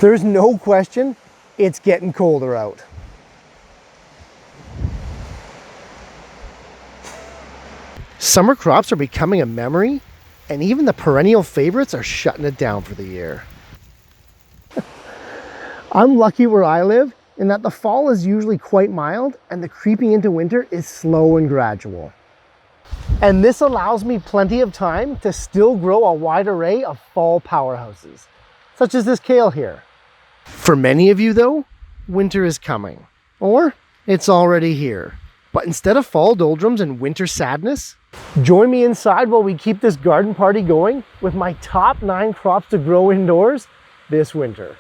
There's no question it's getting colder out. Summer crops are becoming a memory, and even the perennial favorites are shutting it down for the year. I'm lucky where I live in that the fall is usually quite mild and the creeping into winter is slow and gradual. And this allows me plenty of time to still grow a wide array of fall powerhouses, such as this kale here. For many of you though, winter is coming, or it's already here. But instead of fall doldrums and winter sadness, join me inside while we keep this garden party going with my top 9 crops to grow indoors this winter.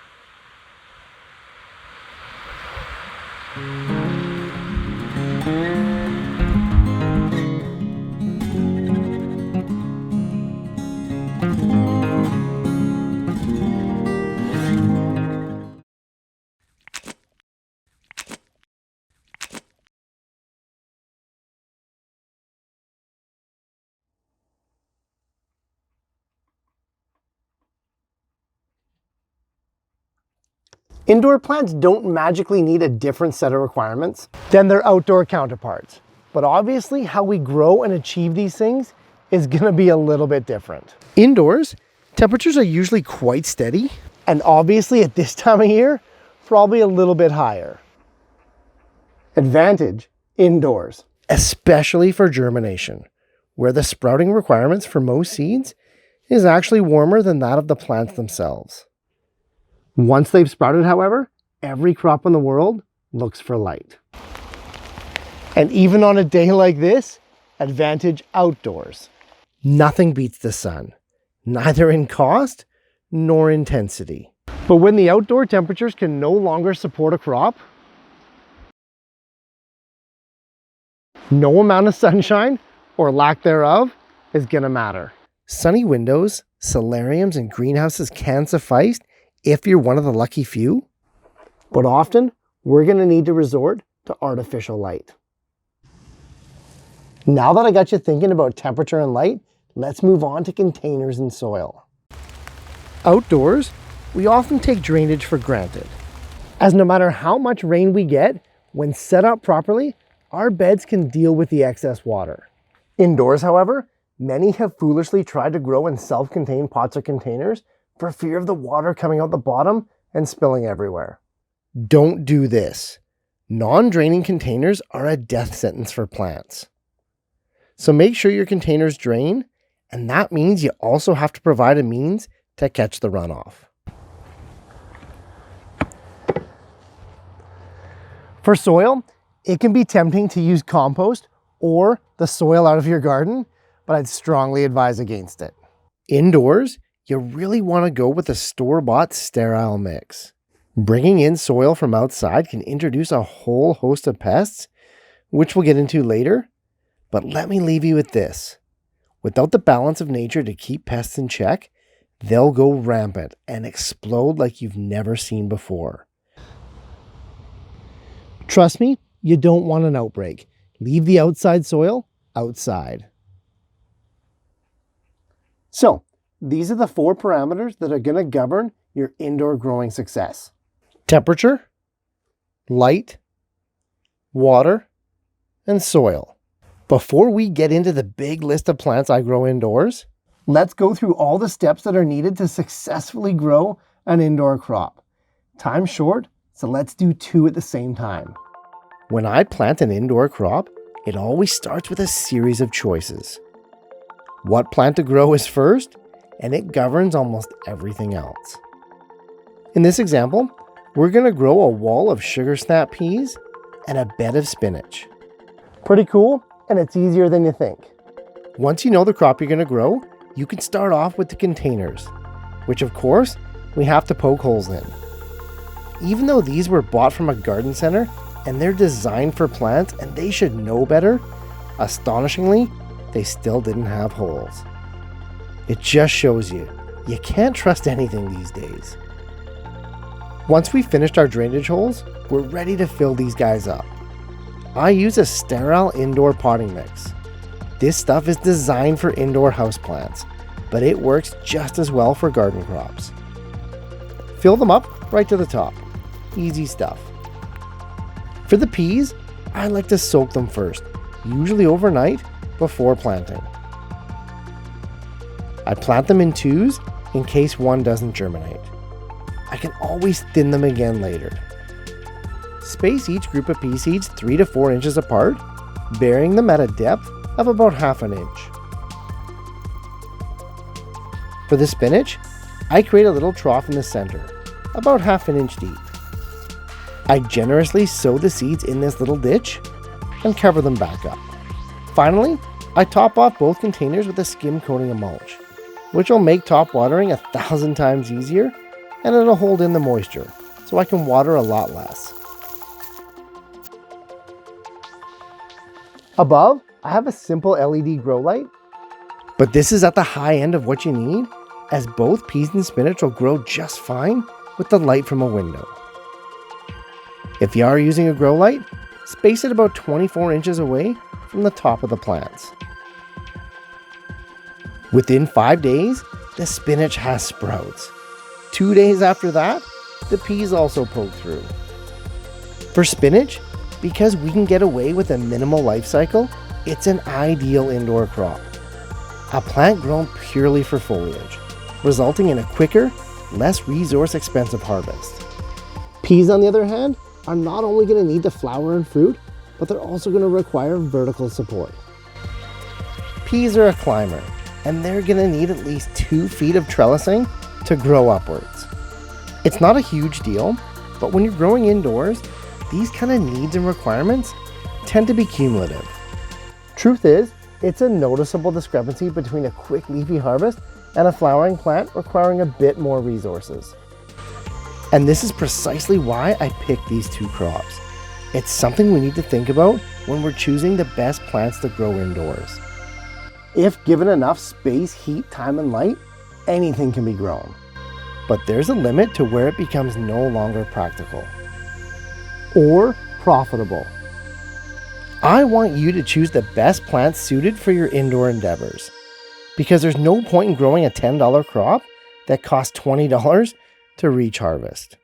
Indoor plants don't magically need a different set of requirements than their outdoor counterparts. But obviously how we grow and achieve these things is gonna be a little bit different. Indoors, temperatures are usually quite steady, and obviously at this time of year, probably a little bit higher. Advantage indoors, especially for germination, where the sprouting requirements for most seeds is actually warmer than that of the plants themselves. Once they've sprouted, however, every crop in the world looks for light. And even on a day like this, advantage outdoors. Nothing beats the sun, neither in cost nor intensity. But when the outdoor temperatures can no longer support a crop, no amount of sunshine or lack thereof is gonna matter. Sunny windows, solariums, and greenhouses can suffice if you're one of the lucky few, but often we're gonna need to resort to artificial light. Now that I got you thinking about temperature and light, let's move on to containers and soil. Outdoors, we often take drainage for granted, as no matter how much rain we get, when set up properly, our beds can deal with the excess water. Indoors, however, many have foolishly tried to grow in self-contained pots or containers for fear of the water coming out the bottom and spilling everywhere. Don't do this. Non-draining containers are a death sentence for plants. So make sure your containers drain, and that means you also have to provide a means to catch the runoff. For soil, it can be tempting to use compost or the soil out of your garden, but I'd strongly advise against it. Indoors, you really want to go with a store-bought sterile mix. Bringing in soil from outside can introduce a whole host of pests, which we'll get into later, but let me leave you with this. Without the balance of nature to keep pests in check, they'll go rampant and explode like you've never seen before. Trust me, you don't want an outbreak. Leave the outside soil outside. So, these are the 4 parameters that are going to govern your indoor growing success. Temperature, light, water, and soil. Before we get into the big list of plants I grow indoors, let's go through all the steps that are needed to successfully grow an indoor crop. Time's short, so let's do 2 at the same time. When I plant an indoor crop, it always starts with a series of choices. What plant to grow is first, and it governs almost everything else. In this example, we're going to grow a wall of sugar snap peas and a bed of spinach. Pretty cool, and it's easier than you think. Once you know the crop you're going to grow, you can start off with the containers, which of course, we have to poke holes in. Even though these were bought from a garden center and they're designed for plants and they should know better, astonishingly, they still didn't have holes. It just shows you can't trust anything these days. Once we've finished our drainage holes, we're ready to fill these guys up. I use a sterile indoor potting mix. This stuff is designed for indoor houseplants, but it works just as well for garden crops. Fill them up right to the top. Easy stuff. For the peas, I like to soak them first, usually overnight before planting. I plant them in twos in case one doesn't germinate. I can always thin them again later. Space each group of pea seeds 3 to 4 inches apart, burying them at a depth of about ½ inch. For the spinach, I create a little trough in the center, about ½ inch deep. I generously sow the seeds in this little ditch and cover them back up. Finally, I top off both containers with a skim coating of mulch, which will make top watering 1,000 times easier, and it'll hold in the moisture, so I can water a lot less. Above, I have a simple LED grow light, but this is at the high end of what you need, as both peas and spinach will grow just fine with the light from a window. If you are using a grow light, space it about 24 inches away from the top of the plants. Within 5 days, the spinach has sprouts. 2 days after that, the peas also poke through. For spinach, because we can get away with a minimal life cycle, it's an ideal indoor crop. A plant grown purely for foliage, resulting in a quicker, less resource expensive harvest. Peas, on the other hand, are not only going to need to flower and fruit, but they're also going to require vertical support. Peas are a climber, and they're going to need at least 2 feet of trellising to grow upwards. It's not a huge deal, but when you're growing indoors, these kind of needs and requirements tend to be cumulative. Truth is, it's a noticeable discrepancy between a quick leafy harvest and a flowering plant requiring a bit more resources. And this is precisely why I picked these 2 crops. It's something we need to think about when we're choosing the best plants to grow indoors. If given enough space, heat, time, and light, anything can be grown. But there's a limit to where it becomes no longer practical or profitable. I want you to choose the best plants suited for your indoor endeavors, because there's no point in growing a $10 crop that costs $20 to reach harvest.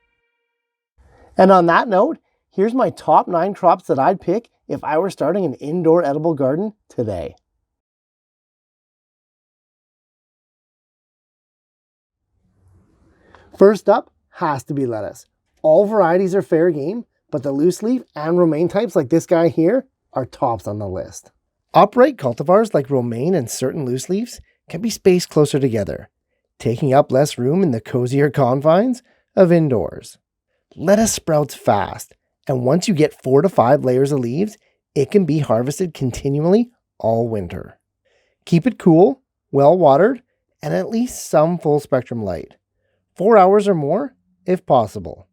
And on that note, here's my top 9 crops that I'd pick if I were starting an indoor edible garden today. First up has to be lettuce. All varieties are fair game, but the loose leaf and romaine types like this guy here are tops on the list. Upright cultivars like romaine and certain loose leaves can be spaced closer together, taking up less room in the cozier confines of indoors. Lettuce sprouts fast, and once you get 4 to 5 layers of leaves, it can be harvested continually all winter. Keep it cool, well watered, and at least some full spectrum light. 4 hours or more, if possible.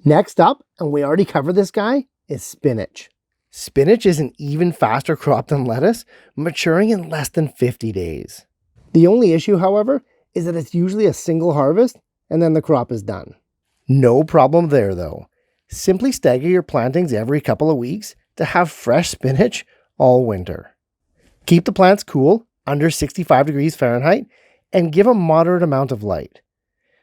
Next up, and we already covered this guy, is spinach. Spinach is an even faster crop than lettuce, maturing in less than 50 days. The only issue, however, is that it's usually a single harvest and then the crop is done. No problem there though. Simply stagger your plantings every couple of weeks to have fresh spinach all winter. Keep the plants cool, under 65 degrees Fahrenheit, and give a moderate amount of light.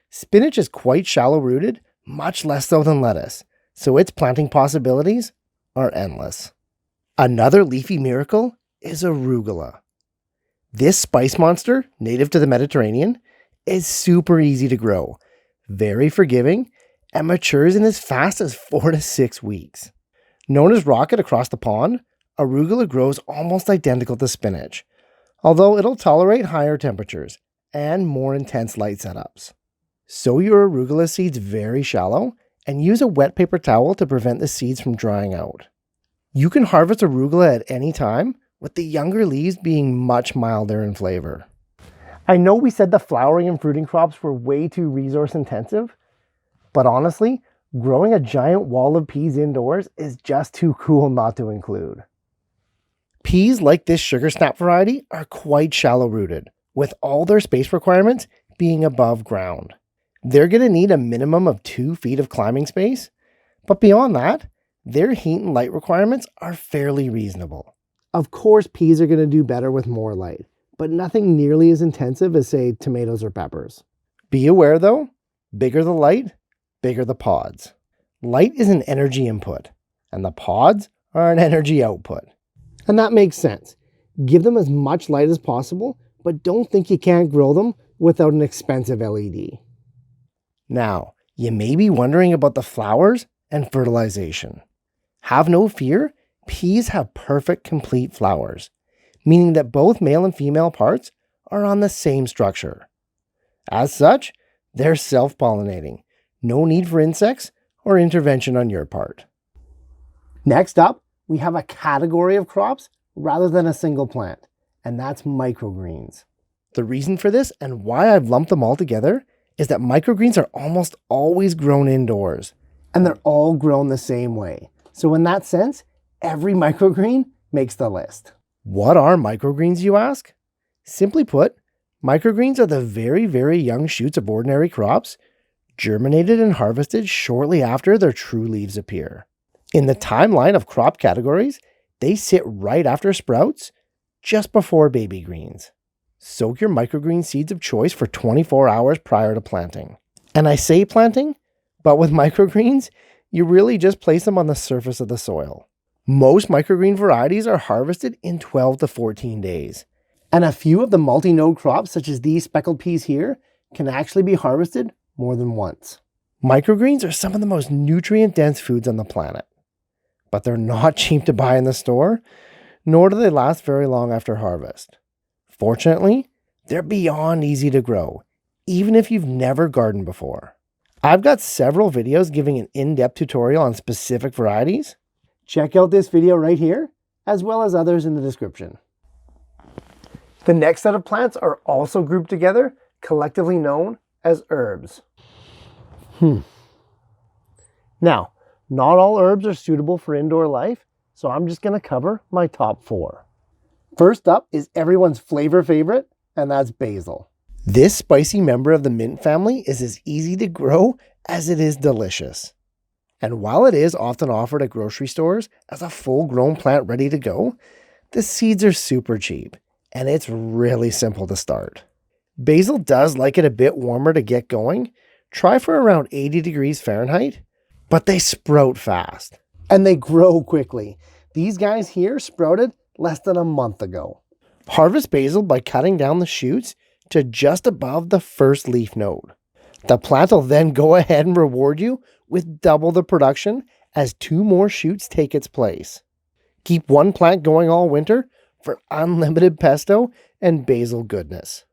Spinach is quite shallow rooted, much less so than lettuce, so its planting possibilities are endless. Another leafy miracle is arugula. This spice monster, native to the Mediterranean, is super easy to grow, very forgiving, and matures in as fast as 4 to 6 weeks. Known as rocket across the pond, arugula grows almost identical to spinach, although it'll tolerate higher temperatures and more intense light setups. Sow your arugula seeds very shallow and use a wet paper towel to prevent the seeds from drying out. You can harvest arugula at any time, with the younger leaves being much milder in flavor. I know we said the flowering and fruiting crops were way too resource intensive, but honestly, growing a giant wall of peas indoors is just too cool not to include. Peas like this sugar snap variety are quite shallow rooted, with all their space requirements being above ground. They're going to need a minimum of 2 feet of climbing space, but beyond that, their heat and light requirements are fairly reasonable. Of course, peas are going to do better with more light, but nothing nearly as intensive as, say, tomatoes or peppers. Be aware though, Bigger the light, bigger the pods. Light is an energy input, and the pods are an energy output. And that makes sense. Give them as much light as possible, but don't think you can't grow them without an expensive LED. Now, you may be wondering about the flowers and fertilization. Have no fear, peas have perfect complete flowers, meaning that both male and female parts are on the same structure. As such, they're self-pollinating. No need for insects or intervention on your part. Next up, we have a category of crops rather than a single plant, and that's microgreens. The reason for this and why I've lumped them all together is that microgreens are almost always grown indoors, and they're all grown the same way. So in that sense, every microgreen makes the list. What are microgreens, you ask? Simply put, microgreens are the very, very young shoots of ordinary crops, germinated and harvested shortly after their true leaves appear. In the timeline of crop categories, they sit right after sprouts, just before baby greens. Soak your microgreen seeds of choice for 24 hours prior to planting. And I say planting, but with microgreens, you really just place them on the surface of the soil. Most microgreen varieties are harvested in 12 to 14 days. And a few of the multi-node crops, such as these speckled peas here, can actually be harvested more than once. Microgreens are some of the most nutrient-dense foods on the planet. But they're not cheap to buy in the store, nor do they last very long after harvest. Fortunately, they're beyond easy to grow, even if you've never gardened before. I've got several videos giving an in-depth tutorial on specific varieties. Check out this video right here, as well as others in the description. The next set of plants are also grouped together, collectively known as herbs. Now, not all herbs are suitable for indoor life, so I'm just going to cover my top 4. First up is everyone's flavor favorite, and that's basil. This spicy member of the mint family is as easy to grow as it is delicious. And while it is often offered at grocery stores as a full-grown plant ready to go, the seeds are super cheap, and it's really simple to start. Basil does like it a bit warmer to get going. Try for around 80 degrees Fahrenheit, but they sprout fast. And they grow quickly. These guys here sprouted less than a month ago. Harvest basil by cutting down the shoots to just above the first leaf node. The plant will then go ahead and reward you with double the production as 2 more shoots take its place. Keep one plant going all winter for unlimited pesto and basil goodness.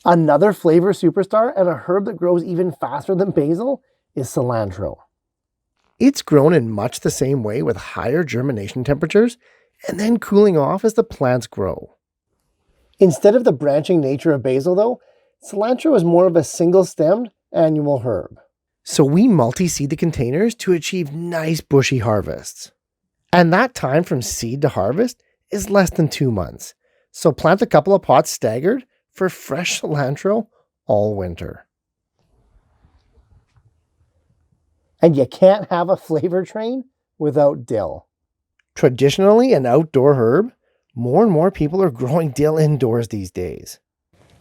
Another flavor superstar and a herb that grows even faster than basil is cilantro. It's grown in much the same way with higher germination temperatures and then cooling off as the plants grow. Instead of the branching nature of basil though, cilantro is more of a single-stemmed annual herb. So we multi-seed the containers to achieve nice bushy harvests. And that time from seed to harvest is less than 2 months. So plant a couple of pots staggered for fresh cilantro all winter. And you can't have a flavor train without dill. Traditionally an outdoor herb, more and more people are growing dill indoors these days.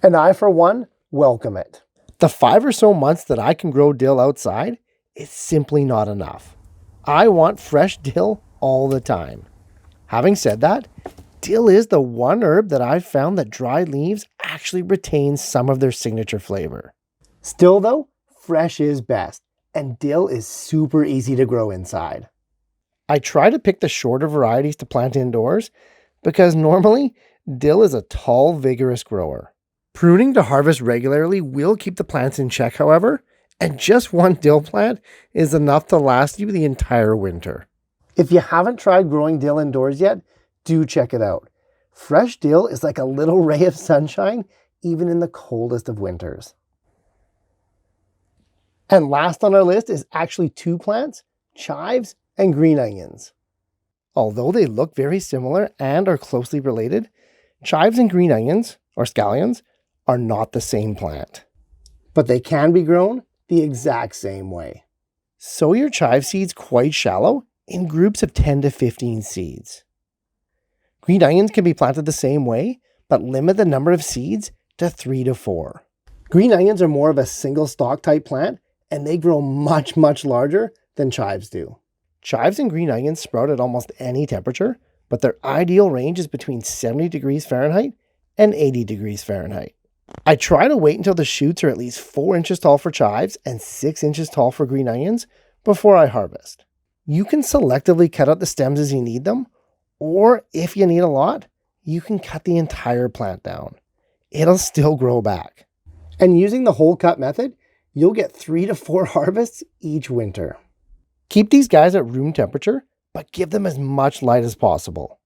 And I, for one, welcome it. The 5 or so months that I can grow dill outside is simply not enough. I want fresh dill all the time. Having said that, dill is the one herb that I've found that dried leaves actually retain some of their signature flavor. Still though, fresh is best. And dill is super easy to grow inside. I try to pick the shorter varieties to plant indoors because normally dill is a tall, vigorous grower. Pruning to harvest regularly will keep the plants in check, however, and just one dill plant is enough to last you the entire winter. If you haven't tried growing dill indoors yet, do check it out. Fresh dill is like a little ray of sunshine even in the coldest of winters. And last on our list is actually 2 plants, chives and green onions. Although they look very similar and are closely related, chives and green onions, or scallions, are not the same plant. But they can be grown the exact same way. Sow your chive seeds quite shallow in groups of 10 to 15 seeds. Green onions can be planted the same way, but limit the number of seeds to 3 to 4. Green onions are more of a single stalk type plant, and they grow much, much larger than chives do. Chives and green onions sprout at almost any temperature, but their ideal range is between 70 degrees Fahrenheit and 80 degrees Fahrenheit. I try to wait until the shoots are at least 4 inches tall for chives and 6 inches tall for green onions before I harvest. You can selectively cut out the stems as you need them, or if you need a lot, you can cut the entire plant down. It'll still grow back. And using the whole cut method, you'll get 3 to 4 harvests each winter. Keep these guys at room temperature, but give them as much light as possible.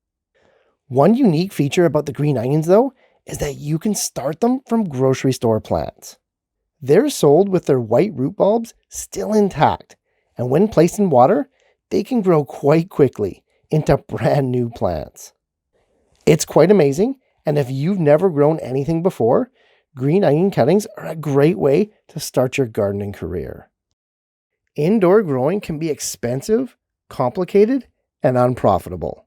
One unique feature about the green onions, though, is that you can start them from grocery store plants. They're sold with their white root bulbs still intact, and when placed in water, they can grow quite quickly into brand new plants. It's quite amazing, and if you've never grown anything before, green onion cuttings are a great way to start your gardening career. Indoor growing can be expensive, complicated, and unprofitable.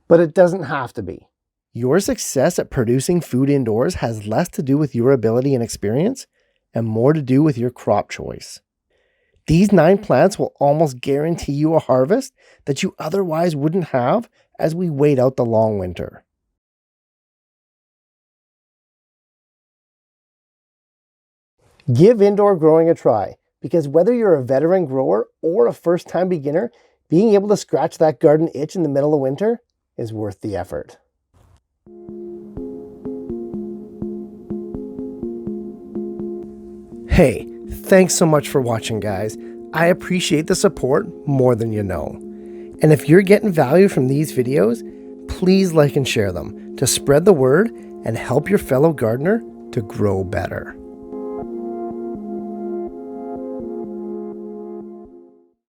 But it doesn't have to be. Your success at producing food indoors has less to do with your ability and experience and more to do with your crop choice. These 9 plants will almost guarantee you a harvest that you otherwise wouldn't have as we wait out the long winter. Give indoor growing a try, because whether you're a veteran grower or a first-time beginner, being able to scratch that garden itch in the middle of winter is worth the effort. Hey, thanks so much for watching, guys. I appreciate the support more than you know. And if you're getting value from these videos, please like and share them to spread the word and help your fellow gardener to grow better.